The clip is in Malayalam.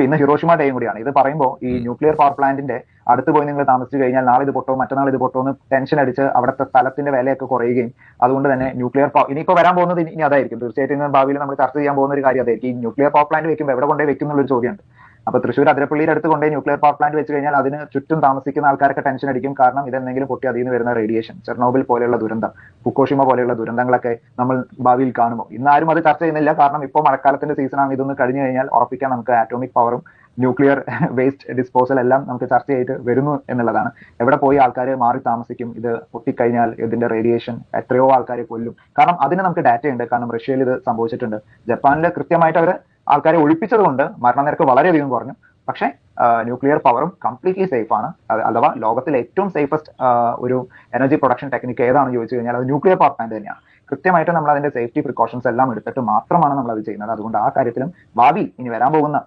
ഇന്ന് ഹിറോഷിമ ഡേയും കൂടിയാണ്. ഇത് പറയുമ്പോൾ ഈ ന്യൂക്ലിയർ പവർ പ്ലാന്റിന്റെ അടുത്ത് പോയി നിങ്ങൾ താമസിച്ചു കഴിഞ്ഞാൽ നാളെ ഇത് പൊട്ടോ മറ്റന്നാൾ ഇത് പൊട്ടോ എന്ന് ടെൻഷൻ അടിച്ച് അവിടുത്തെ സ്ഥലത്തിന്റെ വിലയൊക്കെ കുറയുകയും അതുകൊണ്ട് തന്നെ ന്യൂക്ലിയർ ഇനിയിപ്പോ വരാൻ പോകുന്നത് ഇനി അതായിരിക്കും. തീർച്ചയായിട്ടും ഭാവിയിൽ നമ്മൾ ചർച്ച ചെയ്യാൻ പോകുന്ന ഒരു കാര്യം അതായിരിക്കും. ഈ ന്യൂക്ലിയർ പവർ പ്ലാന്റ് വെക്കുമ്പോൾ എവിടെ കൊണ്ടേ വെക്കും എന്നുള്ളൊരു ചോദ്യമുണ്ട്. അപ്പൊ തൃശ്ശൂർ അതിരപ്പള്ളിയുടെ അടുത്ത് കൊണ്ടേ ന്യൂക്ലിയർ പവർ പ്ലാന്റ് വെച്ച് കഴിഞ്ഞാൽ അതിന് ചുറ്റും താമസിക്കുന്ന ആൾക്കാരൊക്കെ ടെൻഷൻ അടിക്കും. കാരണം ഇതെന്തെങ്കിലും പൊട്ടി അതിൽ നിന്ന് വരുന്ന റേഡിയേഷൻ, ചെർണോബിൽ പോലെയുള്ള ദുരന്തം, ഫുക്കോഷിമ പോലെയുള്ള ദുരന്തങ്ങളൊക്കെ നമ്മൾ ഭാവിയിൽ കാണുമോ? ഇന്നാരും അത് ചർച്ച ചെയ്യുന്നില്ല. കാരണം ഇപ്പോൾ മഴക്കാലത്തിന്റെ സീസണാണ്. ഇതൊന്ന് കഴിഞ്ഞു കഴിഞ്ഞാൽ ഉറപ്പിക്കാൻ നമുക്ക് ആറ്റോമിക് പവറും ന്യൂക്ലിയർ വേസ്റ്റ് ഡിസ്പോസൽ എല്ലാം നമുക്ക് ചർച്ചയായിട്ട് വരുന്നു എന്നുള്ളതാണ്. എവിടെ പോയി ആൾക്കാർ മാറി താമസിക്കും? ഇത് പൊട്ടിക്കഴിഞ്ഞാൽ ഇതിന്റെ റേഡിയേഷൻ എത്രയോ ആൾക്കാരെ കൊല്ലും. കാരണം അതിന് നമുക്ക് ഡാറ്റയുണ്ട്. കാരണം റഷ്യയിൽ ഇത് സംഭവിച്ചിട്ടുണ്ട്. ജപ്പാനിൽ കൃത്യമായിട്ട് അവർ ആൾക്കാരെ ഒഴിപ്പിച്ചത് കൊണ്ട് മരണനിരക്ക് വളരെയധികം കുറഞ്ഞു. പക്ഷേ ന്യൂക്ലിയർ പവറും കംപ്ലീറ്റ്ലി സേഫ് ആണ്. അഥവാ ലോകത്തിലെ ഏറ്റവും സേഫസ്റ്റ് ഒരു എനർജി പ്രൊഡക്ഷൻ ടെക്നിക്ക് ഏതാണെന്ന് ചോദിച്ചു കഴിഞ്ഞാൽ അത് ന്യൂക്ലിയർ പവർ പ്ലാന്റ് തന്നെയാണ്. കൃത്യമായിട്ട് നമ്മൾ അതിന്റെ സേഫ്റ്റി പ്രിക്കോഷൻസ് എല്ലാം എടുത്തിട്ട് മാത്രമാണ് നമ്മൾ അത് ചെയ്യുന്നത്. അതുകൊണ്ട് ആ കാര്യത്തിലും ഭാവി ഇനി വരാൻ പോകുന്ന